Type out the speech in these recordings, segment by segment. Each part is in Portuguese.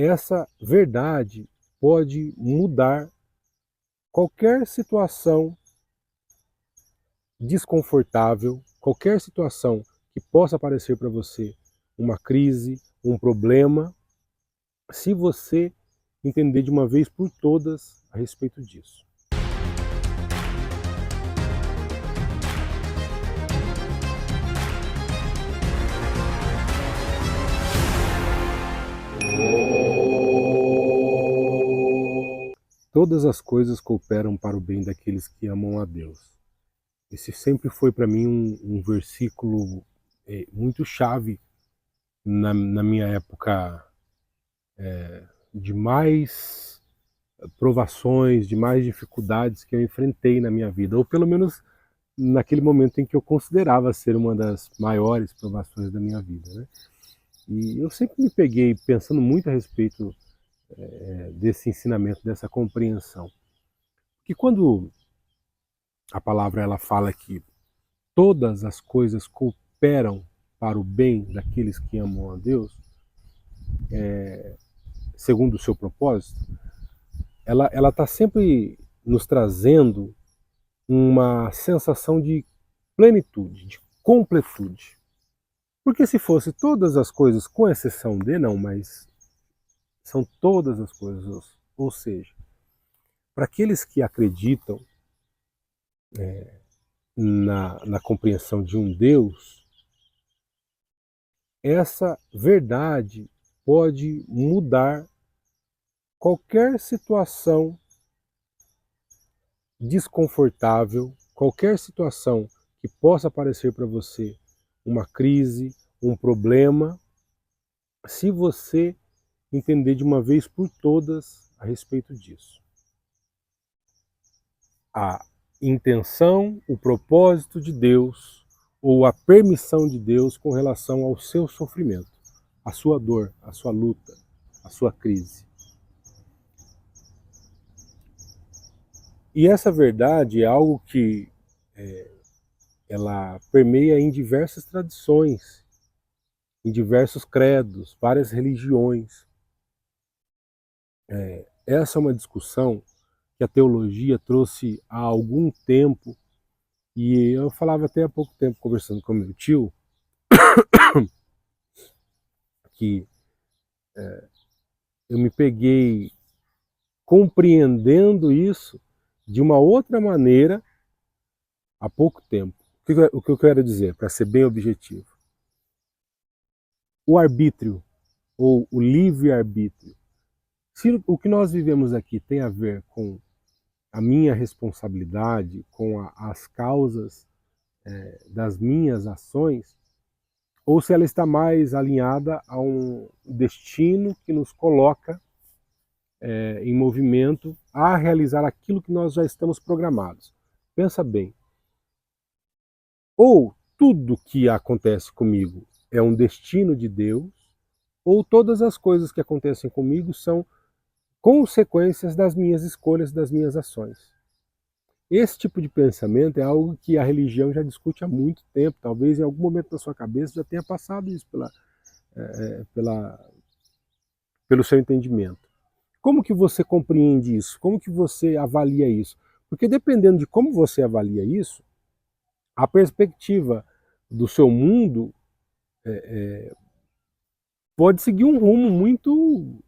essa verdade pode mudar qualquer situação desconfortável, qualquer situação que possa aparecer para você uma crise, um problema, se você entender de uma vez por todas a respeito disso. Todas as coisas cooperam para o bem daqueles que amam a Deus. Esse sempre foi para mim um versículo muito chave na minha época de mais provações, de mais dificuldades que eu enfrentei na minha vida, ou pelo menos naquele momento em que eu considerava ser uma das maiores provações da minha vida, né? E eu sempre me peguei pensando muito a respeito desse ensinamento, dessa compreensão. Que quando a palavra ela fala que todas as coisas cooperam para o bem daqueles que amam a Deus, segundo o seu propósito, ela está sempre nos trazendo uma sensação de plenitude, de completude. Porque se fosse todas as coisas, com exceção de, não, mas são todas as coisas, ou seja, para aqueles que acreditam na compreensão de um Deus, essa verdade pode mudar qualquer situação desconfortável, qualquer situação que possa aparecer para você uma crise, um problema, se você entender de uma vez por todas a respeito disso. A intenção, o propósito de Deus ou a permissão de Deus com relação ao seu sofrimento, a sua dor, a sua luta, a sua crise. E essa verdade é algo que ela permeia em diversas tradições, em diversos credos, várias religiões. Essa é uma discussão que a teologia trouxe há algum tempo, e eu falava até há pouco tempo, conversando com meu tio, que eu me peguei compreendendo isso de uma outra maneira há pouco tempo. O que eu quero dizer, para ser bem objetivo? O arbítrio, ou o livre-arbítrio. Se o que nós vivemos aqui tem a ver com a minha responsabilidade, com as causas das minhas ações, ou se ela está mais alinhada a um destino que nos coloca em movimento a realizar aquilo que nós já estamos programados. Pensa bem, ou tudo que acontece comigo é um destino de Deus, ou todas as coisas que acontecem comigo são consequências das minhas escolhas, das minhas ações. Esse tipo de pensamento é algo que a religião já discute há muito tempo, talvez em algum momento da sua cabeça já tenha passado isso pelo seu entendimento. Como que você compreende isso? Como que você avalia isso? Porque dependendo de como você avalia isso, a perspectiva do seu mundo pode seguir um rumo muito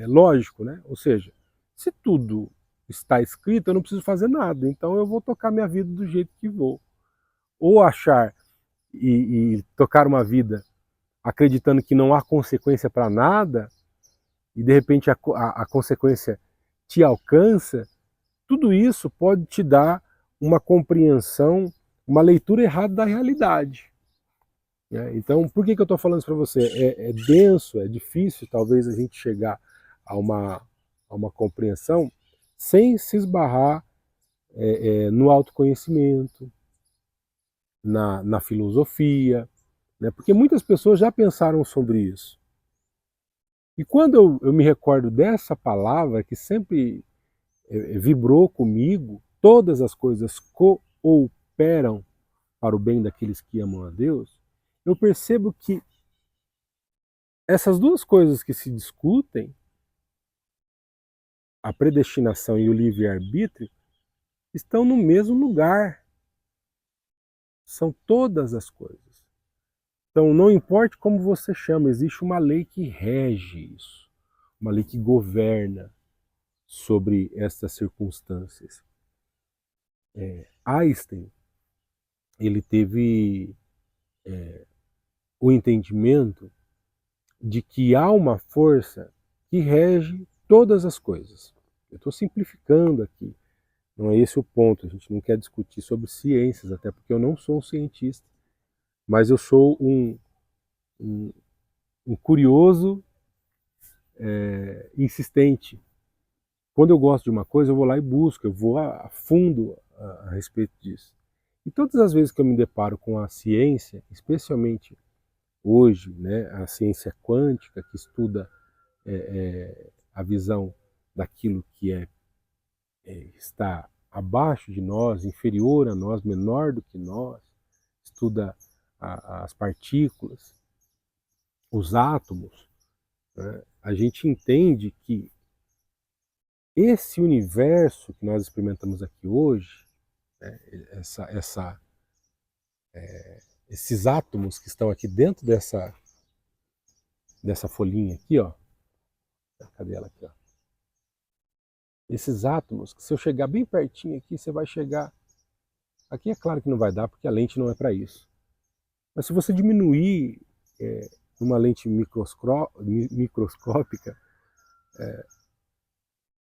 lógico, né? Ou seja, se tudo está escrito, eu não preciso fazer nada, então eu vou tocar minha vida do jeito que vou. Ou achar e tocar uma vida acreditando que não há consequência para nada, e de repente a consequência te alcança, tudo isso pode te dar uma compreensão, uma leitura errada da realidade. Então, por que eu estou falando isso para você? É denso, é difícil talvez a gente chegar a uma compreensão sem se esbarrar no autoconhecimento, na filosofia, né? Porque muitas pessoas já pensaram sobre isso. E quando eu me recordo dessa palavra que sempre vibrou comigo, todas as coisas cooperam para o bem daqueles que amam a Deus, eu percebo que essas duas coisas que se discutem a predestinação e o livre-arbítrio estão no mesmo lugar. São todas as coisas. Então, não importa como você chama, existe uma lei que rege isso, uma lei que governa sobre essas circunstâncias. Einstein, ele teve o entendimento de que há uma força que rege todas as coisas. Eu estou simplificando aqui, não é esse o ponto, a gente não quer discutir sobre ciências, até porque eu não sou um cientista, mas eu sou um curioso insistente. Quando eu gosto de uma coisa, eu vou lá e busco, eu vou a fundo a respeito disso. E todas as vezes que eu me deparo com a ciência, especialmente hoje, né, a ciência quântica, que estuda a visão daquilo que está abaixo de nós, inferior a nós, menor do que nós, estuda as partículas, os átomos, né, a gente entende que esse universo que nós experimentamos aqui hoje, né, esses átomos que estão aqui dentro dessa folhinha aqui, ó, cadê ela aqui, ó? Esses átomos, que se eu chegar bem pertinho aqui, você vai chegar... Aqui é claro que não vai dar, porque a lente não é para isso. Mas se você diminuir numa lente microscópica,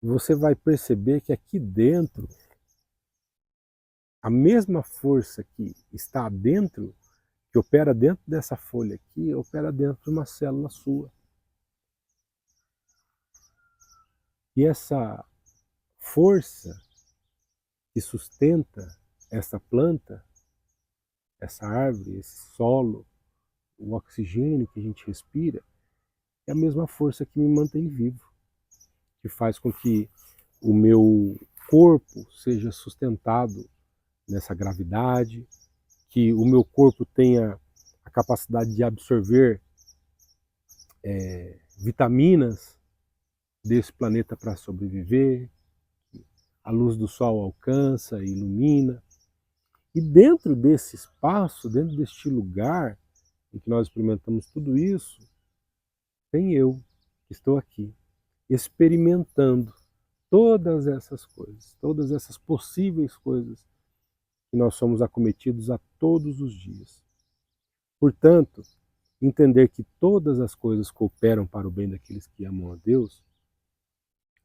você vai perceber que aqui dentro, a mesma força que está dentro, que opera dentro dessa folha aqui, opera dentro de uma célula sua. E essa força que sustenta essa planta, essa árvore, esse solo, o oxigênio que a gente respira, é a mesma força que me mantém vivo, que faz com que o meu corpo seja sustentado nessa gravidade, que o meu corpo tenha a capacidade de absorver vitaminas desse planeta para sobreviver, a luz do sol alcança e ilumina. E dentro desse espaço, dentro deste lugar em que nós experimentamos tudo isso, tem eu, que estou aqui, experimentando todas essas coisas, todas essas possíveis coisas que nós somos acometidos a todos os dias. Portanto, entender que todas as coisas cooperam para o bem daqueles que amam a Deus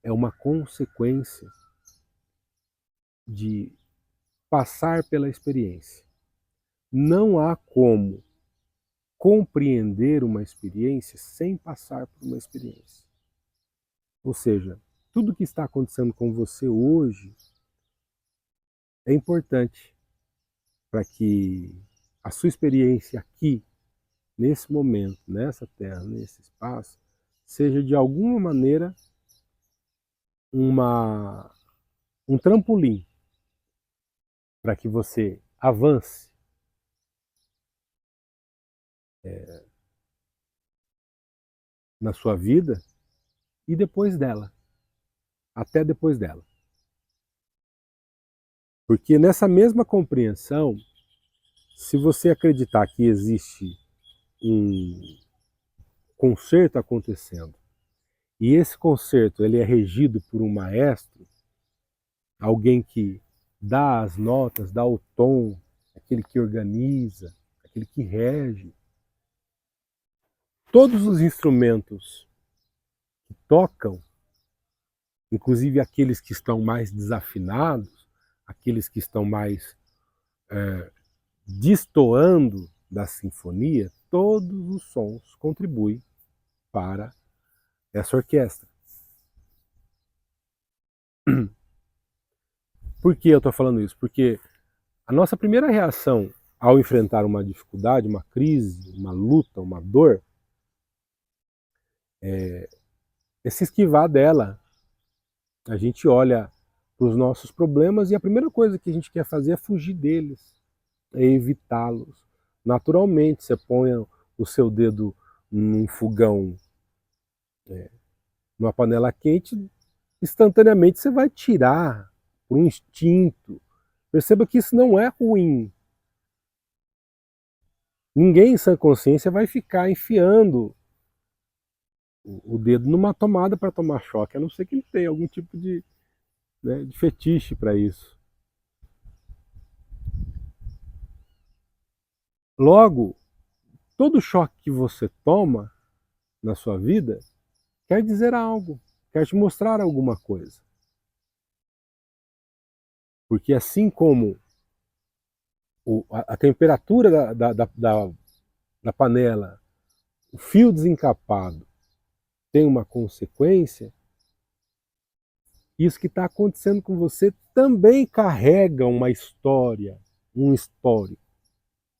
é uma consequência de passar pela experiência. Não há como compreender uma experiência sem passar por uma experiência. Ou seja, tudo que está acontecendo com você hoje é importante para que a sua experiência aqui, nesse momento, nessa terra, nesse espaço, seja de alguma maneira um trampolim para que você avance na sua vida e depois dela, até depois dela. Porque nessa mesma compreensão, se você acreditar que existe um concerto acontecendo, e esse concerto ele é regido por um maestro, alguém que dá as notas, dá o tom, aquele que organiza, aquele que rege, todos os instrumentos que tocam, inclusive aqueles que estão mais desafinados, aqueles que estão mais destoando da sinfonia, todos os sons contribuem para essa orquestra. Por que eu estou falando isso? Porque a nossa primeira reação ao enfrentar uma dificuldade, uma crise, uma luta, uma dor, é se esquivar dela. A gente olha para os nossos problemas e a primeira coisa que a gente quer fazer é fugir deles, é evitá-los. Naturalmente, você põe o seu dedo num fogão, numa panela quente, instantaneamente você vai tirar por um instinto. Perceba que isso não é ruim. Ninguém em sã consciência vai ficar enfiando o dedo numa tomada para tomar choque, a não ser que ele tenha algum tipo de, né, de fetiche para isso. Logo, todo choque que você toma na sua vida quer dizer algo, quer te mostrar alguma coisa. Porque assim como a temperatura da panela, o fio desencapado tem uma consequência, isso que está acontecendo com você também carrega uma história, um histórico.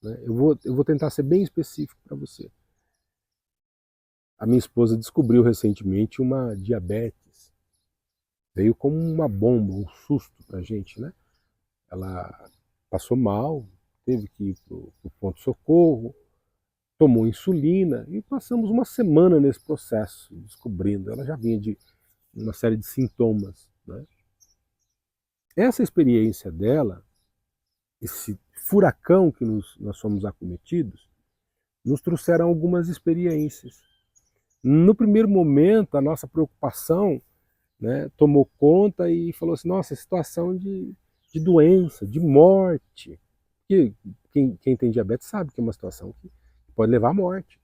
Né? Eu vou tentar ser bem específico para você. A minha esposa descobriu recentemente uma diabetes. Veio como uma bomba, um susto para a gente, né? Ela passou mal, teve que ir para o pronto-socorro, tomou insulina e passamos uma semana nesse processo, descobrindo. Ela já vinha de uma série de sintomas. Né? Essa experiência dela, esse furacão que nós fomos acometidos, nos trouxeram algumas experiências. No primeiro momento, a nossa preocupação, né, tomou conta e falou assim, nossa, situação de doença, de morte. Porque quem tem diabetes sabe que é uma situação que pode levar à morte.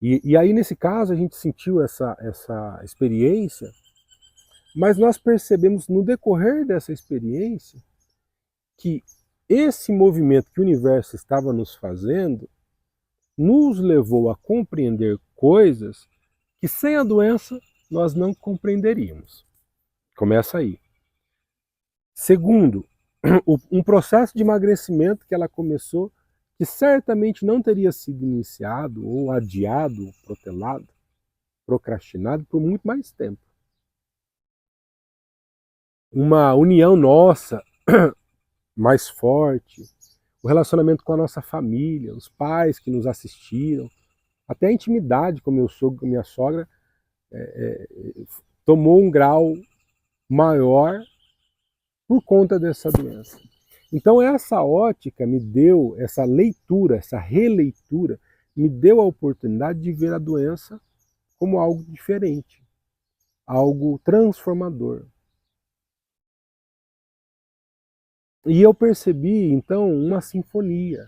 E aí, nesse caso, a gente sentiu essa experiência, mas nós percebemos no decorrer dessa experiência que esse movimento que o universo estava nos fazendo nos levou a compreender coisas que sem a doença nós não compreenderíamos. Começa aí. Segundo, um processo de emagrecimento que ela começou que certamente não teria sido iniciado ou adiado, protelado, procrastinado por muito mais tempo. Uma união nossa mais forte, o relacionamento com a nossa família, os pais que nos assistiram, até a intimidade com meu sogro, com minha sogra, tomou um grau maior por conta dessa doença. Então essa ótica me deu, essa leitura, essa releitura, me deu a oportunidade de ver a doença como algo diferente, algo transformador. E eu percebi então uma sinfonia,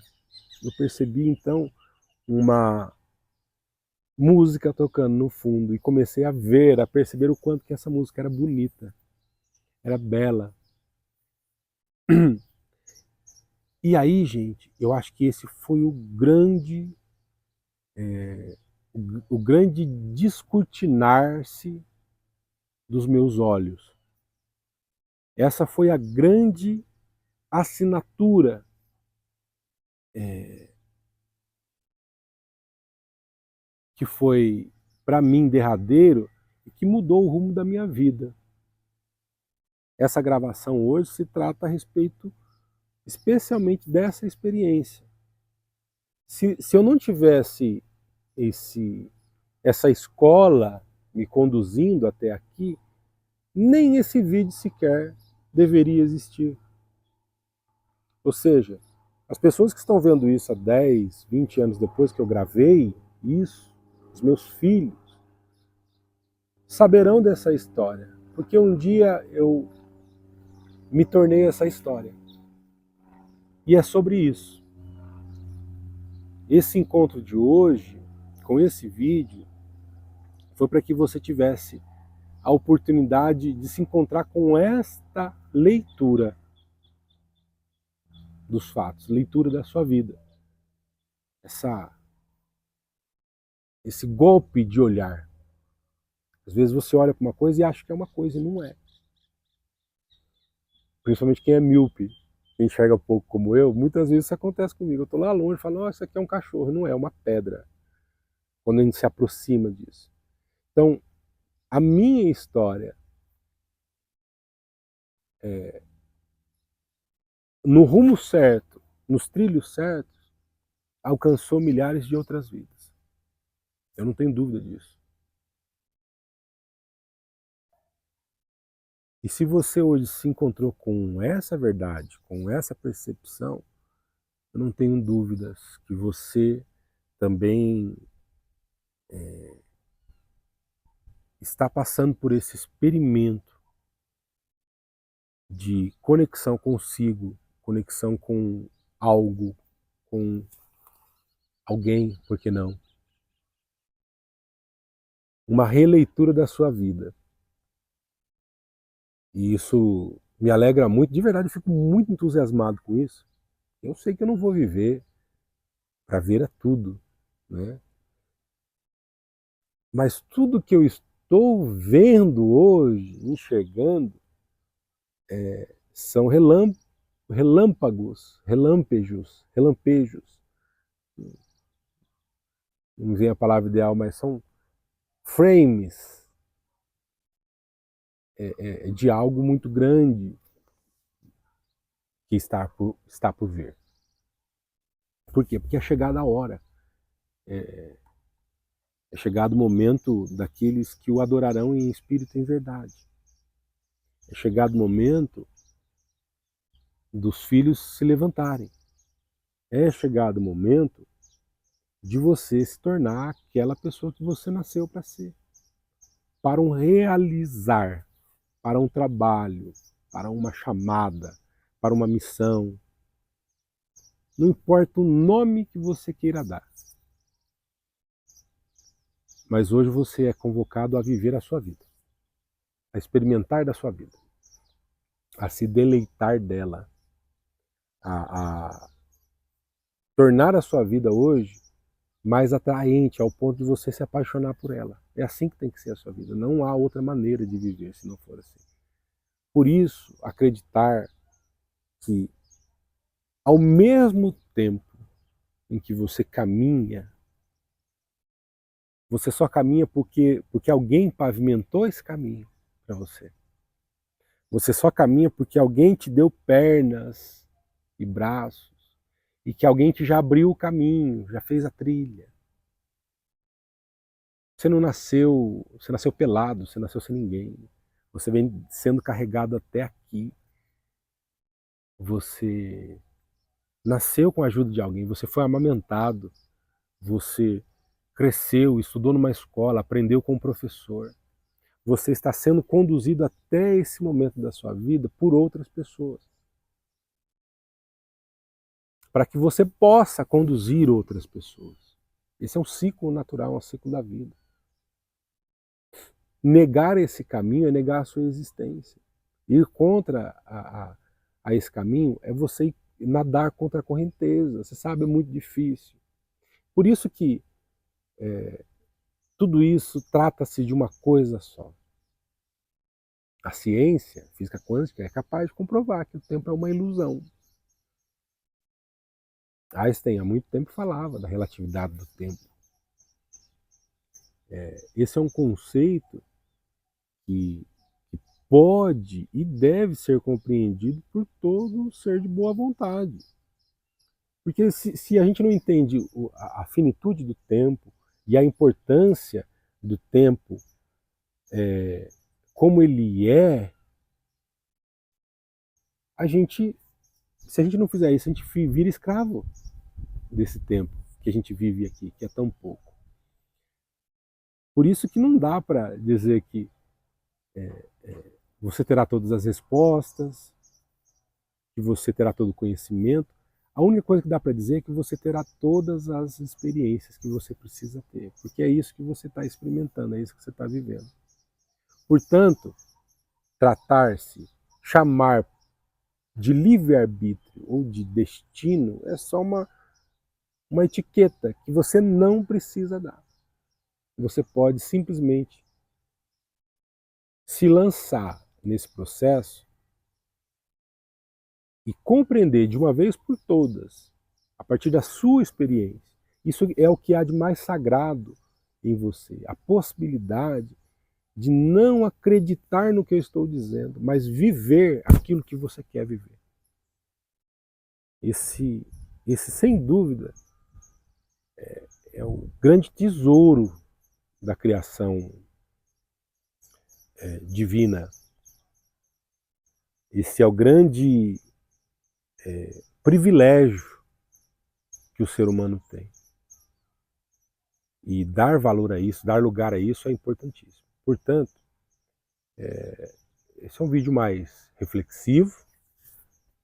eu percebi então uma música tocando no fundo e comecei a ver, a perceber o quanto que essa música era bonita, era bela. E aí, gente, eu acho que esse foi o grande descortinar-se dos meus olhos. Essa foi a grande assinatura que foi para mim derradeiro e que mudou o rumo da minha vida. Essa gravação hoje se trata a respeito especialmente dessa experiência. Se eu não tivesse essa escola me conduzindo até aqui, nem esse vídeo sequer deveria existir. Ou seja, as pessoas que estão vendo isso há 10, 20 anos depois que eu gravei isso, os meus filhos, saberão dessa história, porque um dia eu me tornei essa história. E é sobre isso. Esse encontro de hoje, com esse vídeo, foi para que você tivesse a oportunidade de se encontrar com esta leitura dos fatos, leitura da sua vida. Esse golpe de olhar. Às vezes você olha para uma coisa e acha que é uma coisa e não é. Principalmente quem é míope, quem enxerga pouco como eu, muitas vezes isso acontece comigo. Eu estou lá longe e falo, nossa, isso aqui é um cachorro, não é, uma pedra. Quando a gente se aproxima disso. Então, a minha história, no rumo certo, nos trilhos certos, alcançou milhares de outras vidas. Eu não tenho dúvida disso. E se você hoje se encontrou com essa verdade, com essa percepção, eu não tenho dúvidas que você também está passando por esse experimento de conexão consigo, conexão com algo, com alguém, por que não? Uma releitura da sua vida. E isso me alegra muito, de verdade eu fico muito entusiasmado com isso. Eu sei que eu não vou viver para ver é tudo, né? Mas tudo que eu estou vendo hoje, enxergando, são relâmpagos, relampejos. Não me vem a palavra ideal, mas são frames de algo muito grande que está por vir. Por quê? Porque é chegada a hora. É chegado o momento daqueles que o adorarão em espírito e em verdade. É chegado o momento dos filhos se levantarem. É chegado o momento de você se tornar aquela pessoa que você nasceu para ser. Para um realizar, para um trabalho, para uma chamada, para uma missão. Não importa o nome que você queira dar. Mas hoje você é convocado a viver a sua vida, a experimentar da sua vida, a se deleitar dela, a tornar a sua vida hoje mais atraente ao ponto de você se apaixonar por ela. É assim que tem que ser a sua vida. Não há outra maneira de viver se não for assim. Por isso, acreditar que ao mesmo tempo em que você caminha, você só caminha porque alguém pavimentou esse caminho para você. Você só caminha porque alguém te deu pernas e braços e que alguém te já abriu o caminho, já fez a trilha. Você não nasceu, você nasceu pelado, você nasceu sem ninguém. Você vem sendo carregado até aqui. Você nasceu com a ajuda de alguém, você foi amamentado, você cresceu, estudou numa escola, aprendeu com um professor. Você está sendo conduzido até esse momento da sua vida por outras pessoas. Para que você possa conduzir outras pessoas. Esse é um ciclo natural, é um ciclo da vida. Negar esse caminho é negar a sua existência. Ir contra a esse caminho é você nadar contra a correnteza. Você sabe, é muito difícil. Por isso que tudo isso trata-se de uma coisa só. A ciência, física quântica, é capaz de comprovar que o tempo é uma ilusão. Einstein há muito tempo falava da relatividade do tempo. Esse é um conceito que pode e deve ser compreendido por todo ser de boa vontade. Porque se a gente não entende a finitude do tempo e a importância do tempo como ele é, se a gente não fizer isso, a gente vira escravo desse tempo que a gente vive aqui, que é tão pouco. Por isso que não dá para dizer que você terá todas as respostas, que você terá todo o conhecimento. A única coisa que dá para dizer é que você terá todas as experiências que você precisa ter, porque é isso que você está experimentando, é isso que você está vivendo. Portanto, tratar-se, chamar de livre-arbítrio ou de destino é só uma etiqueta que você não precisa dar. Você pode simplesmente se lançar nesse processo e compreender de uma vez por todas, a partir da sua experiência. Isso é o que há de mais sagrado em você, a possibilidade de não acreditar no que eu estou dizendo, mas viver aquilo que você quer viver. Esse sem dúvida, é o grande tesouro da criação divina. Esse é o grande privilégio que o ser humano tem. E dar valor a isso, dar lugar a isso é importantíssimo. Portanto, esse é um vídeo mais reflexivo,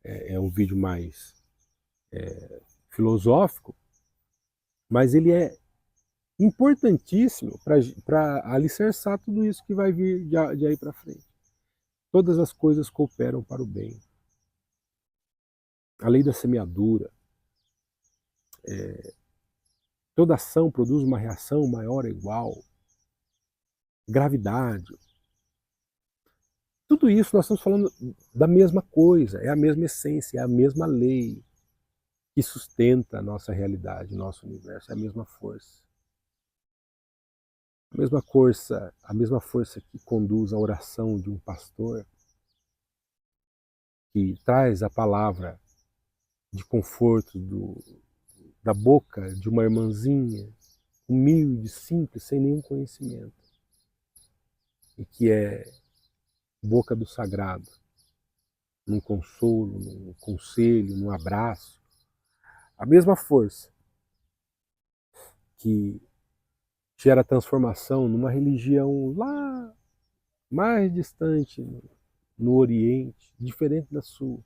é um vídeo mais filosófico, mas ele é importantíssimo para alicerçar tudo isso que vai vir de aí para frente. Todas as coisas cooperam para o bem. A lei da semeadura, toda ação produz uma reação maior ou igual, gravidade. Tudo isso nós estamos falando da mesma coisa, é a mesma essência, é a mesma lei que sustenta a nossa realidade, nosso universo, é a mesma força. A mesma força que conduz a oração de um pastor, que traz a palavra de conforto da boca de uma irmãzinha, humilde, simples, sem nenhum conhecimento, e que é boca do sagrado, num consolo, num conselho, num abraço. A mesma força que gera transformação numa religião lá mais distante, no Oriente, diferente da sua,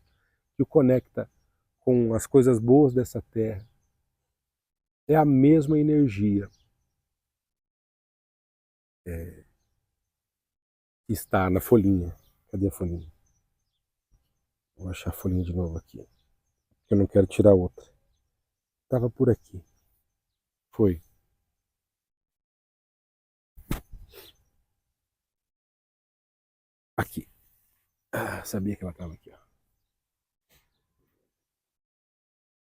que o conecta com as coisas boas dessa terra. É a mesma energia que está na folhinha. Cadê a folhinha? Vou achar a folhinha de novo aqui. Eu não quero tirar outra. Estava por aqui. Foi. Aqui. Sabia que ela estava aqui. Ó.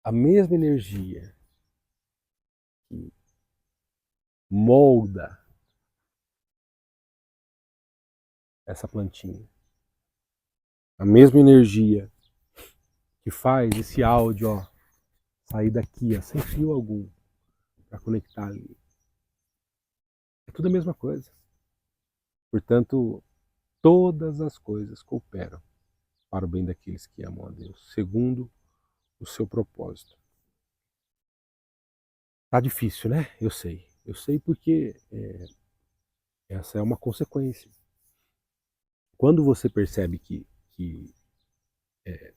A mesma energia que molda essa plantinha. A mesma energia que faz esse áudio sair daqui, ó, sem fio algum, para conectar ali. É tudo a mesma coisa. Portanto, todas as coisas cooperam para o bem daqueles que amam a Deus, segundo o seu propósito. Tá difícil, né? Eu sei. Eu sei porque essa é uma consequência. Quando você percebe que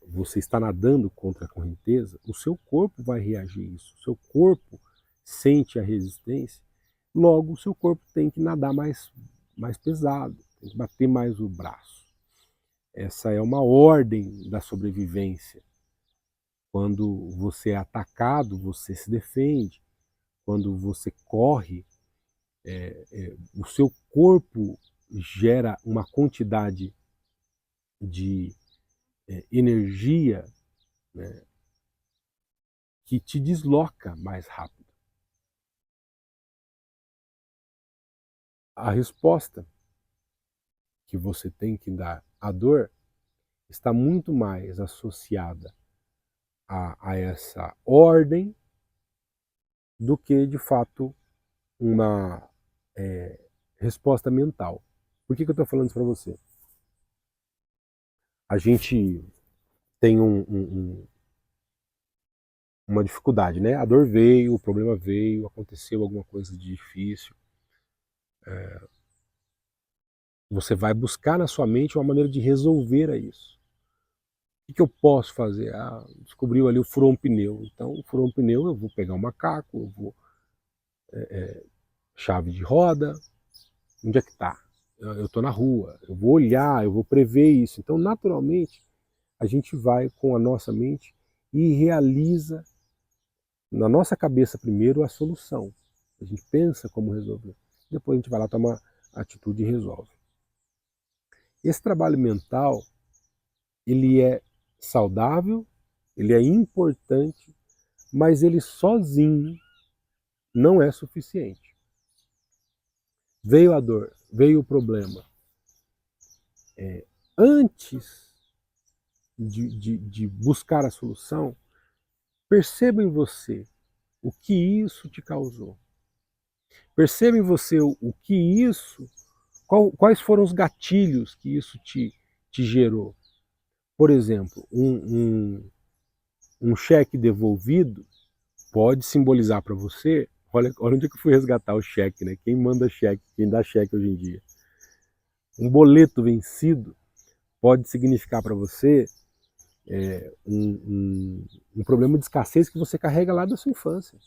você está nadando contra a correnteza, o seu corpo vai reagir a isso. O seu corpo sente a resistência, logo o seu corpo tem que nadar mais pesado, tem que bater mais o braço. Essa é uma ordem da sobrevivência. Quando você é atacado, você se defende. Quando você corre, o seu corpo gera uma quantidade de energia, né, que te desloca mais rápido. A resposta que você tem que dar à dor está muito mais associada a essa ordem do que, de fato, uma resposta mental. Por que eu estou falando isso para você? A gente tem uma dificuldade, né? A dor veio, o problema veio, aconteceu alguma coisa de difícil. Você vai buscar na sua mente uma maneira de resolver isso. O que eu posso fazer? Descobriu ali, furou um pneu. Então, furou um pneu, eu vou pegar um macaco, eu vou chave de roda. Onde é que está? Eu estou na rua, eu vou olhar, eu vou prever isso. Então, naturalmente, a gente vai com a nossa mente e realiza na nossa cabeça primeiro a solução. A gente pensa como resolver. Depois a gente vai lá, toma atitude e resolve. Esse trabalho mental, ele é saudável, ele é importante, mas ele sozinho não é suficiente. Veio a dor, veio o problema. Antes de buscar a solução, perceba em você o que isso te causou. Perceba em você o que isso, quais foram os gatilhos que isso te gerou. Por exemplo, um cheque devolvido pode simbolizar para você, olha onde é que eu fui resgatar o cheque, né? Quem manda cheque, quem dá cheque hoje em dia. Um boleto vencido pode significar para você um problema de escassez que você carrega lá da sua infância.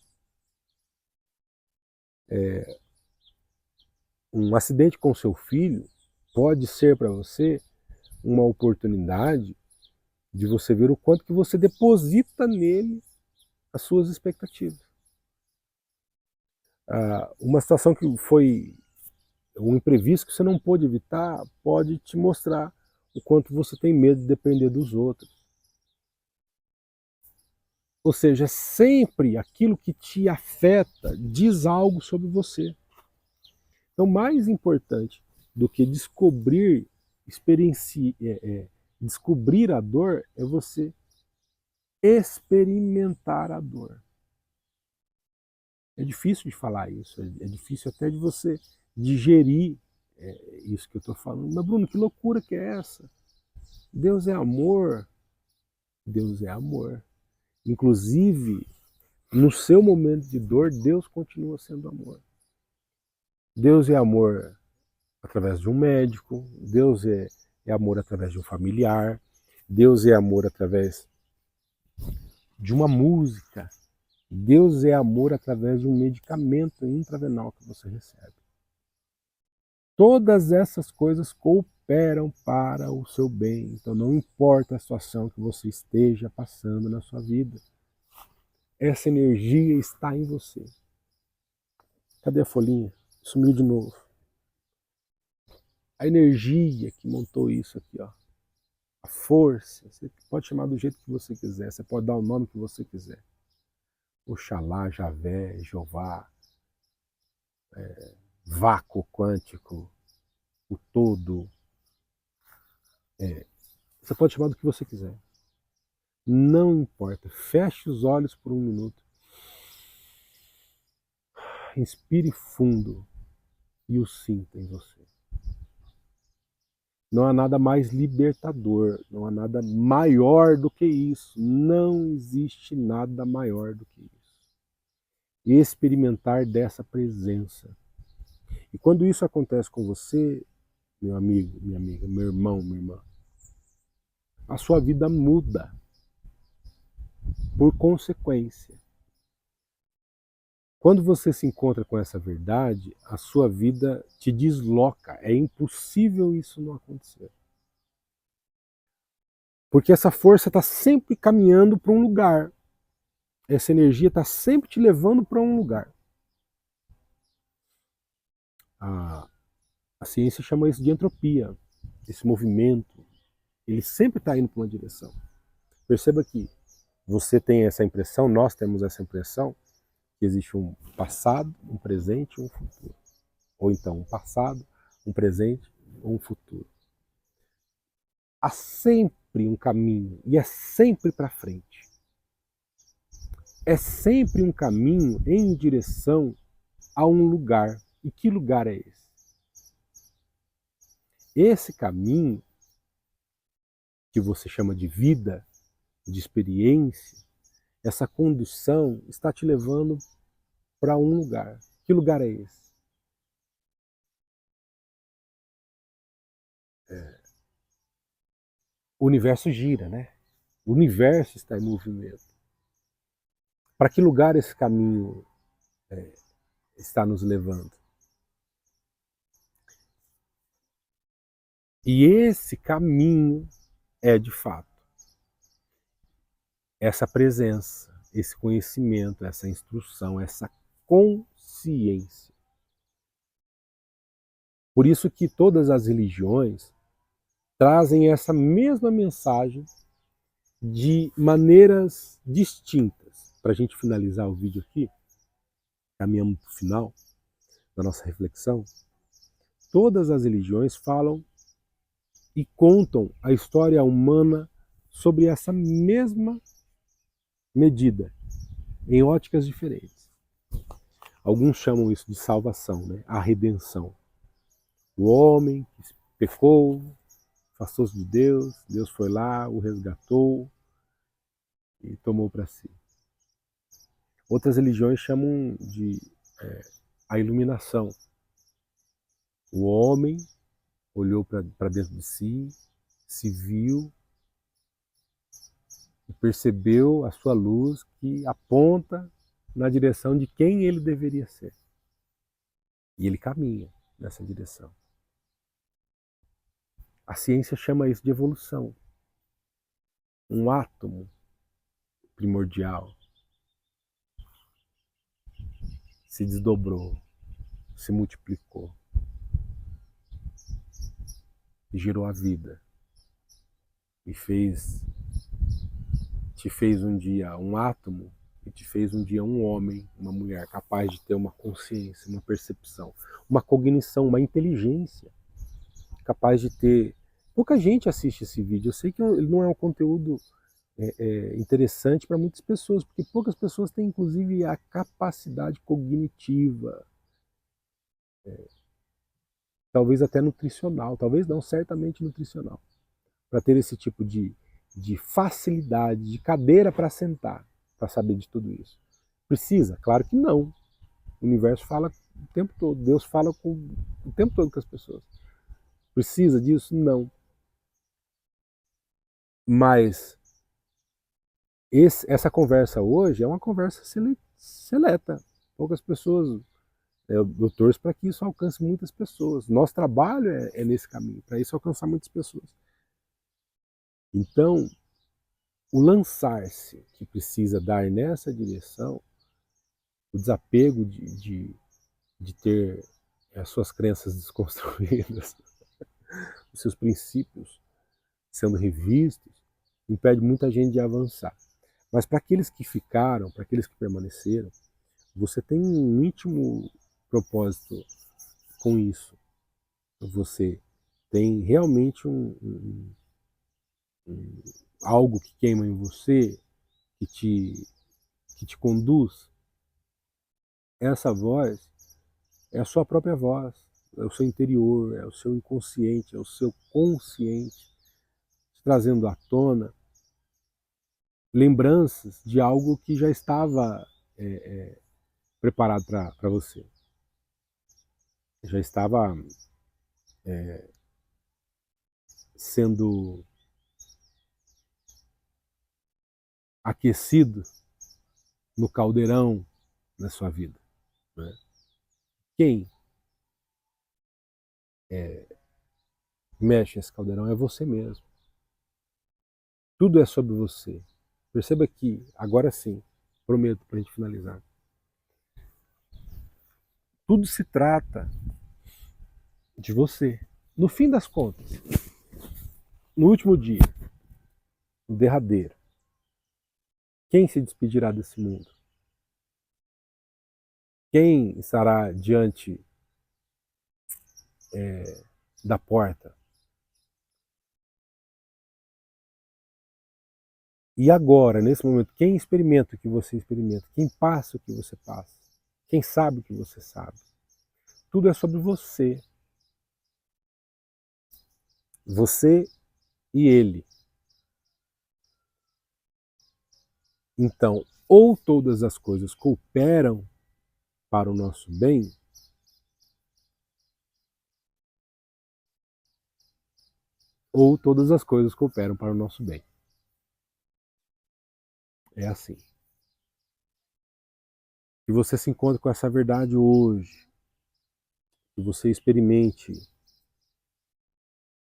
Um acidente com seu filho pode ser para você uma oportunidade de você ver o quanto que você deposita nele as suas expectativas. Uma situação que foi um imprevisto que você não pôde evitar pode te mostrar o quanto você tem medo de depender dos outros. Ou seja, sempre aquilo que te afeta diz algo sobre você. Então, mais importante do que descobrir, descobrir a dor é você experimentar a dor. É difícil de falar isso, é difícil até de você digerir isso que eu estou falando. Mas, Bruno, que loucura que é essa? Deus é amor. Deus é amor. Inclusive, no seu momento de dor, Deus continua sendo amor. Deus é amor através de um médico, Deus é amor através de um familiar, Deus é amor através de uma música, Deus é amor através de um medicamento intravenal que você recebe. Todas essas coisas cooperam para o seu bem, então não importa a situação que você esteja passando na sua vida, essa energia está em você. Cadê a folhinha? Sumiu de novo. A energia que montou isso aqui, ó. A força, você pode chamar do jeito que você quiser, você pode dar o nome que você quiser. Oxalá, Javé, Jeová, vácuo quântico, o todo. Você pode chamar do que você quiser. Não importa. Feche os olhos por um minuto. Inspire fundo e o sinta em você. Não há nada mais libertador, não há nada maior do que isso. Não existe nada maior do que isso. Experimentar dessa presença. E quando isso acontece com você, meu amigo, minha amiga, meu irmão, minha irmã, a sua vida muda por consequência. Quando você se encontra com essa verdade, a sua vida te desloca. É impossível isso não acontecer. Porque essa força está sempre caminhando para um lugar. Essa energia está sempre te levando para um lugar. A ciência chama isso de entropia. Esse movimento, ele sempre está indo para uma direção. Perceba que você tem essa impressão, nós temos essa impressão, que existe um passado, um presente e um futuro. Ou então um passado, um presente ou um futuro. Há sempre um caminho e é sempre para frente. É sempre um caminho em direção a um lugar. E que lugar é esse? Esse caminho, que você chama de vida, de experiência, essa condução está te levando para um lugar. Que lugar é esse? O universo gira, né? O universo está em movimento. Para que lugar esse caminho está nos levando? E esse caminho é, de fato, essa presença, esse conhecimento, essa instrução, essa consciência. Por isso que todas as religiões trazem essa mesma mensagem de maneiras distintas. Para a gente finalizar o vídeo aqui, caminhamos para o final da nossa reflexão, todas as religiões falam e contam a história humana sobre essa mesma medida, em óticas diferentes. Alguns chamam isso de salvação, né? A redenção. O homem que pecou, afastou-se de Deus, Deus foi lá, o resgatou e tomou para si. Outras religiões chamam de a iluminação. O homem olhou para dentro de si, se viu e percebeu a sua luz que aponta na direção de quem ele deveria ser. E ele caminha nessa direção. A ciência chama isso de evolução. Um átomo primordial se desdobrou, se multiplicou e gerou a vida. E te fez um dia um átomo e te fez um dia um homem, uma mulher capaz de ter uma consciência, uma percepção, uma cognição, uma inteligência, capaz de ter... Pouca gente assiste esse vídeo. Eu sei que ele não é um conteúdo interessante para muitas pessoas, porque poucas pessoas têm inclusive a capacidade cognitiva, talvez até nutricional, talvez não, certamente nutricional, para ter esse tipo de facilidade, de cadeira para sentar, para saber de tudo isso. Precisa? Claro que não. O universo fala o tempo todo, Deus fala o tempo todo com as pessoas. Precisa disso? Não. Mas essa conversa hoje é uma conversa seleta. Poucas pessoas... Eu torço para que isso alcance muitas pessoas. Nosso trabalho é nesse caminho, para isso alcançar muitas pessoas. Então, o lançar-se que precisa dar nessa direção, o desapego de ter as suas crenças desconstruídas, os seus princípios sendo revistos, impede muita gente de avançar. Mas para aqueles que ficaram, para aqueles que permaneceram, você tem um íntimo propósito com isso. Você tem realmente algo que queima em você, que te conduz. Essa voz é a sua própria voz, é o seu interior, é o seu inconsciente, é o seu consciente, trazendo à tona lembranças de algo que já estava preparado para você. Já estava sendo aquecido no caldeirão da sua vida. Né? Quem mexe esse caldeirão é você mesmo. Tudo é sobre você. Perceba que, agora sim, prometo para a gente finalizar, tudo se trata de você. No fim das contas, no último dia, no derradeiro, quem se despedirá desse mundo? Quem estará diante da porta? E agora, nesse momento, quem experimenta o que você experimenta? Quem passa o que você passa? Quem sabe o que você sabe? Tudo é sobre você. Você e ele. Então, ou todas as coisas cooperam para o nosso bem, ou todas as coisas cooperam para o nosso bem. É assim. Que você se encontre com essa verdade hoje, que você experimente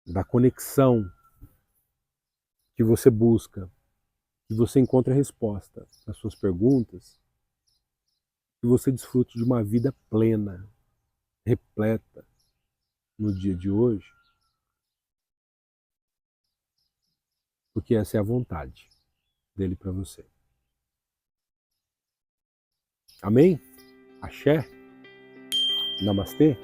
da conexão que você busca, que você encontre a resposta às suas perguntas, que você desfrute de uma vida plena, repleta no dia de hoje, porque essa é a vontade dele para você. Amém? Axé? Namastê?